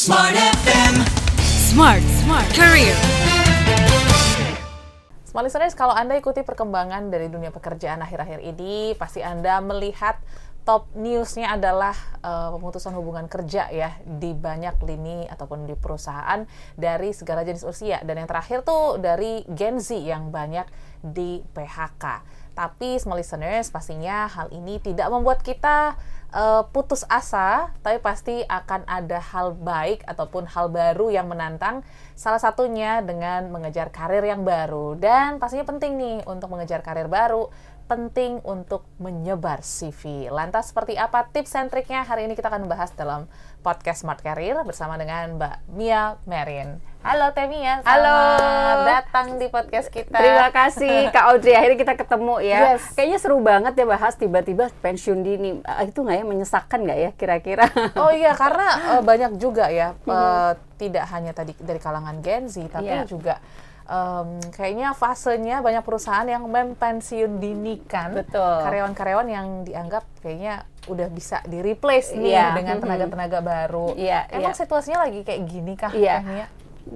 Smart FM. Smart Career. Smart listeners, kalau Anda ikuti perkembangan dari dunia pekerjaan akhir-akhir ini, pasti Anda melihat top news-nya adalah pemutusan hubungan kerja ya di banyak lini ataupun di perusahaan dari segala jenis usia. Dan yang terakhir tuh dari Gen Z yang banyak di PHK. Tapi smart listeners, pastinya hal ini tidak membuat kita putus asa, tapi pasti akan ada hal baik ataupun hal baru yang menantang, salah satunya dengan mengejar karir yang baru. Dan pastinya penting nih untuk mengejar karir baru, penting untuk menyebar CV. Lantas seperti apa tips and triknya? Hari ini kita akan membahas dalam podcast Smart Career bersama dengan Mbak Mia Merin. Halo Teh Mia, selamat datang di podcast kita. Terima kasih Kak Audrey, akhirnya kita ketemu ya. Yes. Kayaknya seru banget ya bahas tiba-tiba pensiun dini. Itu nggak ya, menyesakan nggak ya kira-kira? Oh iya, karena banyak juga ya, tidak hanya tadi dari kalangan Gen Z, tapi juga kayaknya fasenya banyak perusahaan yang mempensiun dinikan karyawan-karyawan yang dianggap kayaknya udah bisa di-replace nih dengan tenaga-tenaga baru. Emang situasinya lagi kayak gini kah?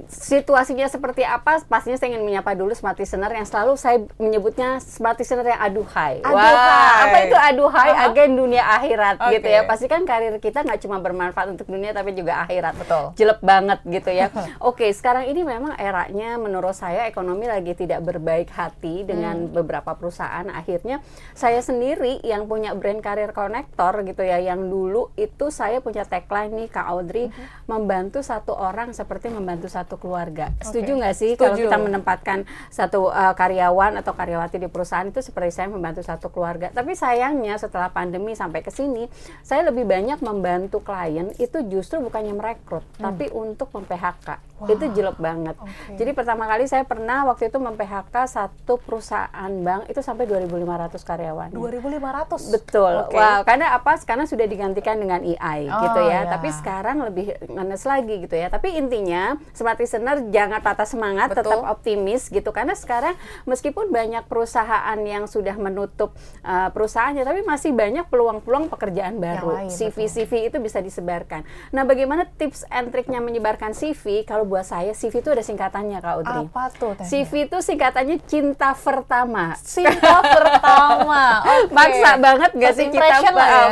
Situasinya seperti apa? Pastinya saya ingin menyapa dulu smart listener yang selalu saya menyebutnya smart listener yang aduhai. Apa itu aduhai? Agen dunia akhirat gitu ya. Pastikan karir kita nggak cuma bermanfaat untuk dunia tapi juga akhirat. Betul. Jelek banget gitu ya. Oke, sekarang ini memang eranya menurut saya ekonomi lagi tidak berbaik hati dengan beberapa perusahaan. Akhirnya saya sendiri yang punya brand Career Connector gitu ya, yang dulu itu saya punya tagline nih Kak Audrey, membantu satu orang seperti membantu satu keluarga. Setuju nggak sih kalau kita menempatkan satu karyawan atau karyawati di perusahaan itu seperti saya membantu satu keluarga? Tapi sayangnya setelah pandemi sampai ke sini, saya lebih banyak membantu klien itu justru bukannya merekrut, tapi untuk mem-PHK. Itu jelek banget. Jadi pertama kali saya pernah waktu itu mem-PHK satu perusahaan bank itu sampai 2.500 karyawan. 2.500? Betul. Wow, karena apa? Karena sudah digantikan dengan AI gitu ya. Tapi sekarang lebih ngenes lagi gitu ya. Tapi intinya smart listener jangan patah semangat, tetap optimis gitu, karena sekarang meskipun banyak perusahaan yang sudah menutup perusahaannya, tapi masih banyak peluang-peluang pekerjaan baru. CV itu bisa disebarkan. Nah, bagaimana tips and triknya menyebarkan CV? Kalau buat saya CV itu ada singkatannya Kak Audrey. Apa tuh? CV itu singkatannya cinta pertama. Cinta pertama. Maksa banget gak sih kita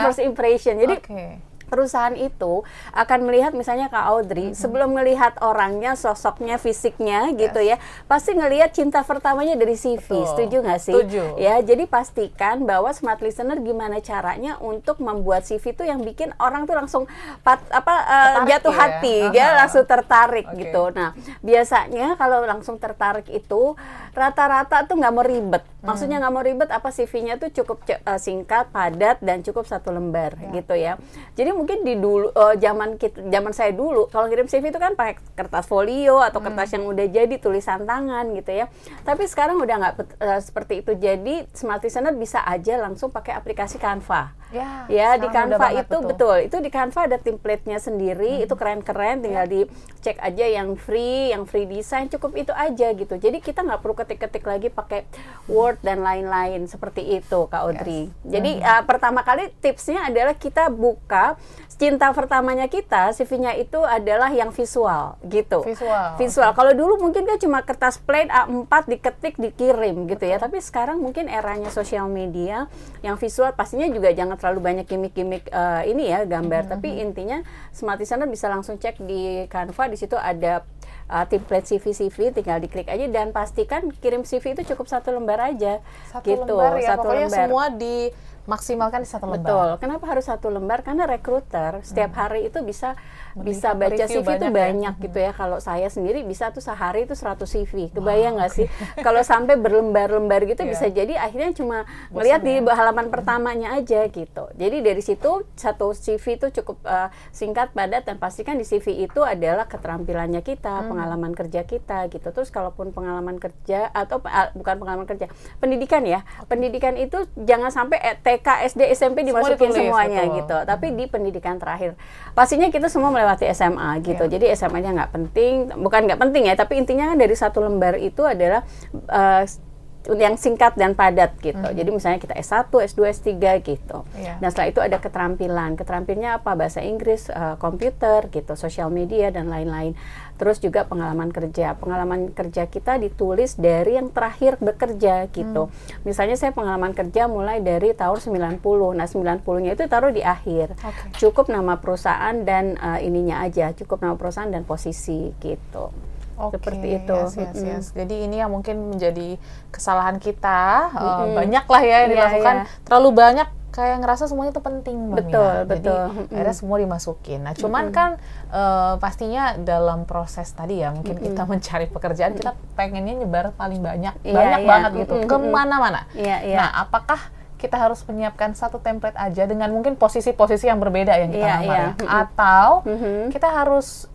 first impression. Jadi perusahaan itu akan melihat misalnya Kak Audrey sebelum melihat orangnya, sosoknya, fisiknya gitu ya, pasti ngelihat cinta pertamanya dari CV. Setuju nggak sih? Setuju. Ya, jadi pastikan bahwa smart listener gimana caranya untuk membuat CV itu yang bikin orang tuh langsung jatuh hati ya, langsung tertarik gitu. Nah, biasanya kalau langsung tertarik itu rata-rata tuh nggak mau ribet. Maksudnya nggak mau ribet, apa CV-nya tuh cukup singkat, padat, dan cukup satu lembar gitu ya. Jadi mungkin di dulu zaman saya dulu kalau kirim CV itu kan pakai kertas folio atau kertas yang udah jadi tulisan tangan gitu ya. Tapi sekarang udah nggak seperti itu. Jadi smart listener bisa aja langsung pakai aplikasi Canva. Ya, di Canva itu itu di Canva ada template-nya sendiri, itu keren-keren, tinggal dicek aja yang free design, cukup itu aja gitu. Jadi kita nggak perlu ketik-ketik lagi pakai Word dan lain-lain seperti itu Kak Audrey. Jadi pertama kali tipsnya adalah kita buka cinta pertamanya kita, CV-nya itu adalah yang visual gitu. Visual. Kalau dulu mungkin kan cuma kertas plain A4 diketik dikirim gitu ya. Tapi sekarang mungkin eranya sosial media yang visual, pastinya juga jangan terlalu banyak gimmick-gimmick ini ya gambar. Tapi intinya smart listener bisa langsung cek di Canva, di situ ada template CV, tinggal diklik aja dan pastikan kirim CV itu cukup satu lembar aja. Satu lembar ya, pokoknya semua maksimalkan di satu lembar. Betul. Kenapa harus satu lembar? Karena recruiter setiap hari itu bisa baca CV itu banyak gitu ya. Kalau saya sendiri bisa tuh sehari itu 100 CV. Kebayang nggak sih? Kalau sampai berlembar-lembar gitu bisa jadi akhirnya cuma melihat di halaman pertamanya aja gitu. Jadi dari situ satu CV itu cukup singkat, padat, dan pastikan di CV itu adalah keterampilannya kita, pengalaman kerja kita gitu. Terus kalaupun pengalaman kerja atau bukan pengalaman kerja, pendidikan ya. Pendidikan itu jangan sampai TK, SD, SMP dimasukin semuanya gitu. Tapi di pendidikan terakhir. Pastinya kita semua melewati SMA gitu. Jadi SMA-nya nggak penting, bukan nggak penting ya, tapi intinya dari satu lembar itu adalah yang singkat dan padat gitu. Jadi misalnya kita S1, S2, S3 gitu. Dan setelah itu ada keterampilan. Keterampilannya apa? Bahasa Inggris, komputer gitu, sosial media dan lain-lain. Terus juga pengalaman kerja. Pengalaman kerja kita ditulis dari yang terakhir bekerja gitu. Misalnya saya pengalaman kerja mulai dari tahun 90. Nah, 90-nya itu taruh di akhir. Cukup nama perusahaan dan ininya aja, cukup nama perusahaan dan posisi gitu. Seperti itu. Yes. Jadi ini yang mungkin menjadi kesalahan kita, banyak lah ya yang dilakukan, terlalu banyak kayak ngerasa semuanya itu penting. Betul. Jadi akhirnya semua dimasukin. Nah cuman kan pastinya dalam proses tadi ya, mungkin kita mencari pekerjaan, kita pengennya nyebar paling banyak banget gitu, kemana-mana. Nah apakah kita harus menyiapkan satu template aja dengan mungkin posisi-posisi yang berbeda yang kita lamar, atau kita harus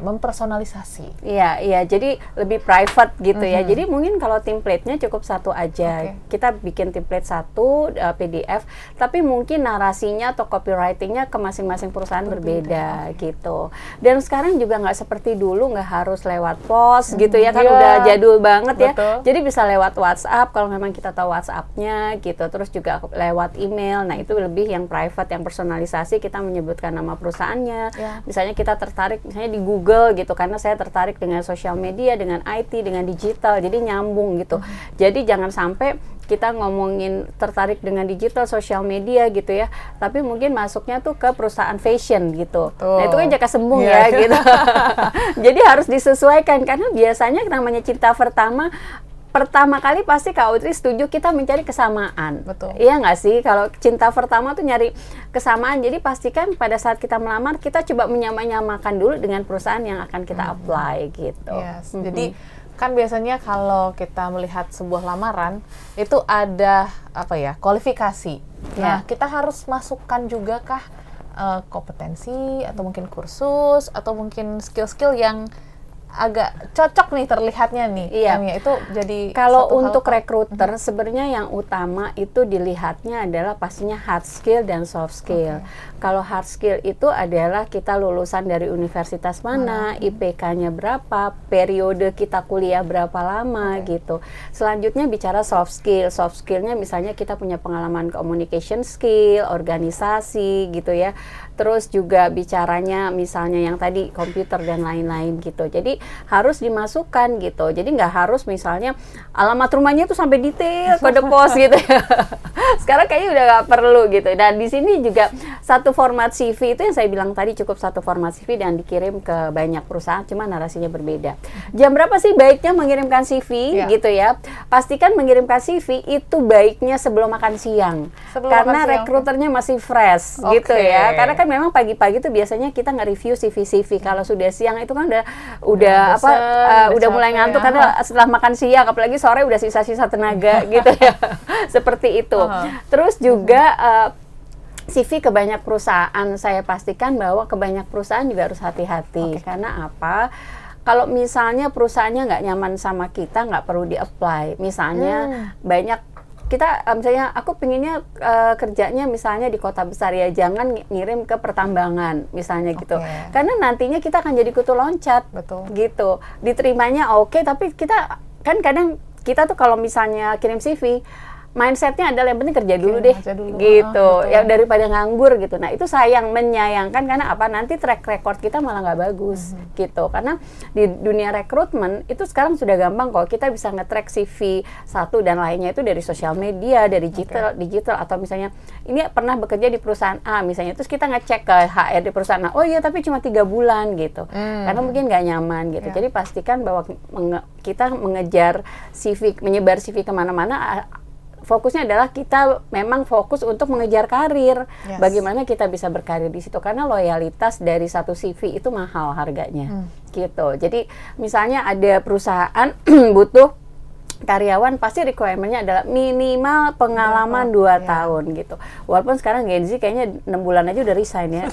mempersonalisasi. Iya, jadi lebih private gitu ya. Jadi mungkin kalau template-nya cukup satu aja. Kita bikin template satu PDF, tapi mungkin narasinya atau copywriting-nya ke masing-masing perusahaan berbeda gitu. Dan sekarang juga nggak seperti dulu, nggak harus lewat pos gitu ya, kan udah jadul banget ya. Jadi bisa lewat WhatsApp kalau memang kita tahu WhatsApp-nya gitu. Terus juga lewat email. Nah, itu lebih yang private, yang personalisasi, kita menyebutkan nama perusahaannya. Misalnya kita tertarik misalnya di Google gitu, karena saya tertarik dengan sosial media, dengan IT, dengan digital, jadi nyambung gitu. Jadi jangan sampai kita ngomongin tertarik dengan digital, sosial media gitu ya, tapi mungkin masuknya tuh ke perusahaan fashion gitu. Nah itu kan jaka sembung ya gitu. Jadi harus disesuaikan, karena biasanya namanya cinta pertama kali pasti Kak Audrey setuju kita mencari kesamaan. Iya nggak sih? Kalau cinta pertama tuh nyari kesamaan, jadi pastikan pada saat kita melamar, kita coba menyamakan dulu dengan perusahaan yang akan kita apply gitu. Jadi kan biasanya kalau kita melihat sebuah lamaran, itu ada kualifikasi. Nah, kita harus masukkan juga kah kompetensi, atau mungkin kursus, atau mungkin skill-skill yang agak cocok nih terlihatnya nih. Itu jadi kalau untuk rekruter sebenarnya yang utama itu dilihatnya adalah pastinya hard skill dan soft skill. Kalau hard skill itu adalah kita lulusan dari universitas mana, IPK-nya berapa, periode kita kuliah berapa lama gitu. Selanjutnya bicara soft skill. Soft skill-nya misalnya kita punya pengalaman communication skill, organisasi gitu ya. Terus juga bicaranya misalnya yang tadi komputer dan lain-lain gitu. Jadi harus dimasukkan gitu. Jadi nggak harus misalnya alamat rumahnya itu sampai detail kode pos gitu ya. Sekarang kayaknya udah nggak perlu gitu. Dan di sini juga satu format CV itu yang saya bilang tadi, cukup satu format CV dan dikirim ke banyak perusahaan, cuma narasinya berbeda. Jam berapa sih baiknya mengirimkan CV gitu ya? Pastikan mengirimkan CV itu baiknya sebelum makan siang. Karena rekruternya masih fresh gitu ya. Karena kan memang pagi-pagi tuh biasanya kita nge-review CV. Kalau sudah siang itu kan udah mulai ngantuk karena setelah makan siang, apalagi sore udah sisa-sisa tenaga gitu ya. Seperti itu. Terus juga CV ke banyak perusahaan, saya pastikan bahwa ke banyak perusahaan juga harus hati-hati. Karena apa? Kalau misalnya perusahaannya nggak nyaman sama kita, nggak perlu di-apply. Misalnya banyak kita misalnya aku pinginnya kerjanya misalnya di kota besar ya, jangan ngirim ke pertambangan misalnya gitu, karena nantinya kita akan jadi kutu loncat gitu. Diterimanya tapi kita kan kadang kita tuh kalau misalnya kirim CV, mindsetnya adalah yang penting kerja dulu deh, gitu. Ya daripada nganggur gitu. Nah itu menyayangkan karena apa? Nanti track record kita malah nggak bagus, gitu. Karena di dunia rekrutmen itu sekarang sudah gampang kok. Kita bisa nge-track CV satu dan lainnya itu dari sosial media, dari digital atau misalnya ini pernah bekerja di perusahaan A misalnya, terus kita ngecek ke HR di perusahaan A. Oh iya, tapi cuma 3 bulan gitu. Karena mungkin nggak nyaman gitu. Jadi pastikan bahwa kita mengejar CV, menyebar CV kemana-mana. Fokusnya adalah kita memang fokus untuk mengejar karir. Bagaimana kita bisa berkarir di situ, karena loyalitas dari satu CV itu mahal harganya. Gitu. Jadi misalnya ada perusahaan butuh karyawan, pasti requirement-nya adalah minimal pengalaman 2 tahun gitu. Walaupun sekarang Gen Z kayaknya 6 bulan aja udah resign ya.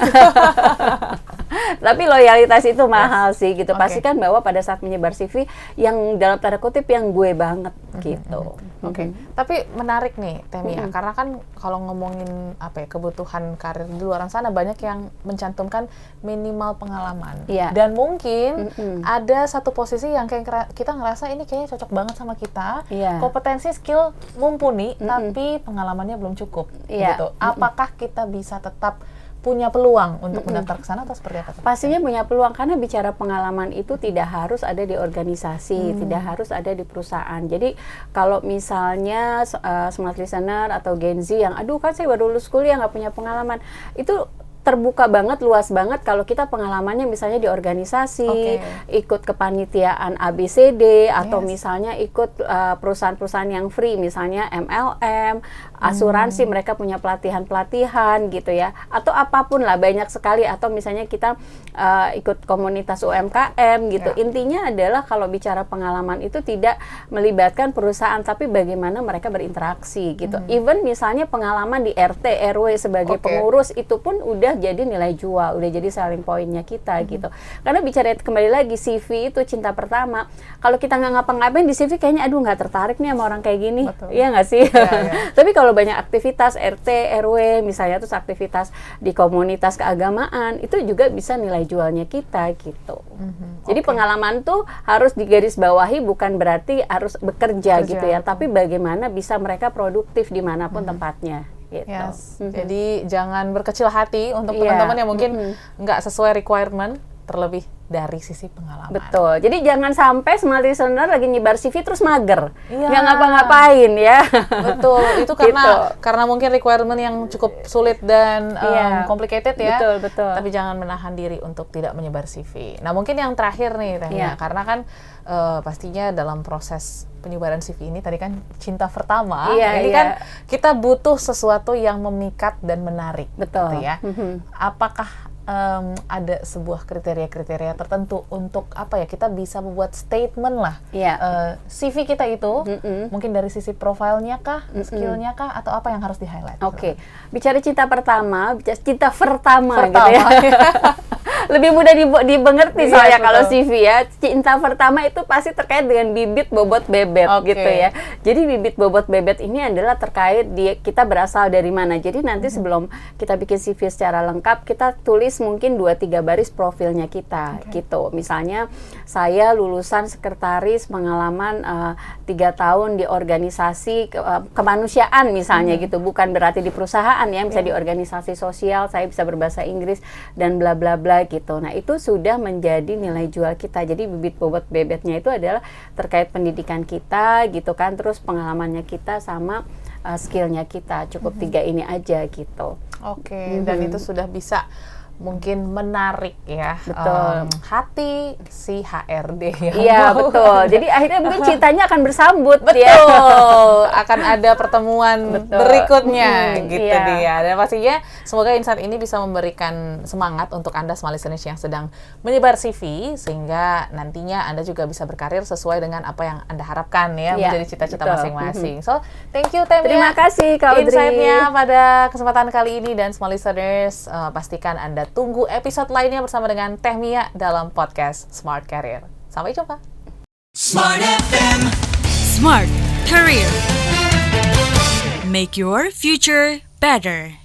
Tapi loyalitas itu mahal sih gitu. Oke. Pastikan bahwa pada saat menyebar CV yang dalam tanda kutip yang gue banget gitu. Oke, tapi menarik nih Temia, karena kan kalau ngomongin apa ya, kebutuhan karir di luar sana banyak yang mencantumkan minimal pengalaman. Iya. Dan mungkin ada satu posisi yang kayak kita ngerasa ini kayaknya cocok banget sama kita, Iya. kompetensi, skill mumpuni, tapi pengalamannya belum cukup. Iya. Gitu. Apakah kita bisa tetap punya peluang untuk mendaftar ke sana atau seperti apa? Pastinya punya peluang, karena bicara pengalaman itu tidak harus ada di organisasi, tidak harus ada di perusahaan. Jadi kalau misalnya smart listener atau Gen Z yang aduh kan saya baru lulus kuliah nggak punya pengalaman, itu terbuka banget, luas banget kalau kita pengalamannya misalnya di organisasi, ikut kepanitiaan ABCD, atau misalnya ikut perusahaan-perusahaan yang free, misalnya MLM, asuransi, mereka punya pelatihan-pelatihan gitu ya, atau apapun lah, banyak sekali, atau misalnya kita ikut komunitas UMKM gitu. Intinya adalah kalau bicara pengalaman itu tidak melibatkan perusahaan, tapi bagaimana mereka berinteraksi gitu. Even misalnya pengalaman di RT RW sebagai pengurus, itu pun udah jadi nilai jual, udah jadi selling point-nya kita gitu. Karena bicara kembali lagi, CV itu cinta pertama. Kalau kita nggak ngapa-ngapain di CV, kayaknya aduh nggak tertarik nih sama orang kayak gini. Iya nggak sih? Tapi kalau banyak aktivitas RT RW misalnya, terus aktivitas di komunitas keagamaan, itu juga bisa nilai jualnya kita gitu. Jadi pengalaman tuh harus digarisbawahi, bukan berarti harus bekerja gitu ya, tapi bagaimana bisa mereka produktif dimanapun tempatnya. Gitu. Jadi jangan berkecil hati untuk teman-teman yang mungkin nggak sesuai requirement, terlebih dari sisi pengalaman. Betul. Jadi jangan sampai smart listener lagi nyebar CV terus mager, nggak ngapa-ngapain ya. Betul. Itu karena mungkin requirement yang cukup sulit dan complicated ya. Betul. Tapi jangan menahan diri untuk tidak menyebar CV. Nah mungkin yang terakhir nih Tania, karena kan pastinya dalam proses penyebaran CV ini tadi kan cinta pertama, ini kan kita butuh sesuatu yang memikat dan menarik. Betul. Gitu ya. Apakah ada sebuah kriteria-kriteria tertentu untuk apa ya, kita bisa membuat statement lah CV kita itu, mungkin dari sisi profilnya kah, skillnya kah, atau apa yang harus di highlight? Oke. Bicara cinta pertama gitu ya. Lebih mudah dimengerti soalnya kalau CV ya. Cinta pertama itu pasti terkait dengan bibit bobot bebet gitu ya. Jadi bibit bobot bebet ini adalah terkait kita berasal dari mana. Jadi nanti sebelum kita bikin CV secara lengkap, kita tulis mungkin 2-3 baris profilnya kita gitu. Misalnya saya lulusan sekretaris, pengalaman 3 tahun di organisasi kemanusiaan misalnya gitu. Bukan berarti di perusahaan ya, misalnya di organisasi sosial, saya bisa berbahasa Inggris dan bla bla bla gitu. Nah, itu sudah menjadi nilai jual kita. Jadi bibit bobot bebetnya itu adalah terkait pendidikan kita gitu kan, terus pengalamannya kita sama skillnya kita. Cukup 3 ini aja gitu. Dan itu sudah bisa mungkin menarik ya, hati si HRD ya. Iya betul. Jadi akhirnya mungkin cintanya akan bersambut. Akan ada pertemuan berikutnya gitu dia. Dan pastinya semoga insight ini bisa memberikan semangat untuk Anda smart listeners yang sedang menyebar CV, sehingga nantinya Anda juga bisa berkarir sesuai dengan apa yang Anda harapkan ya, menjadi cita-cita masing-masing. So, thank you Temia. Terima kasih Kak Audrey. Insight-nya pada kesempatan kali ini, dan smart listeners pastikan Anda tunggu episode lainnya bersama dengan Temia dalam podcast Smart Career. Sampai jumpa. Smart FM. Smart Career. Make your future better.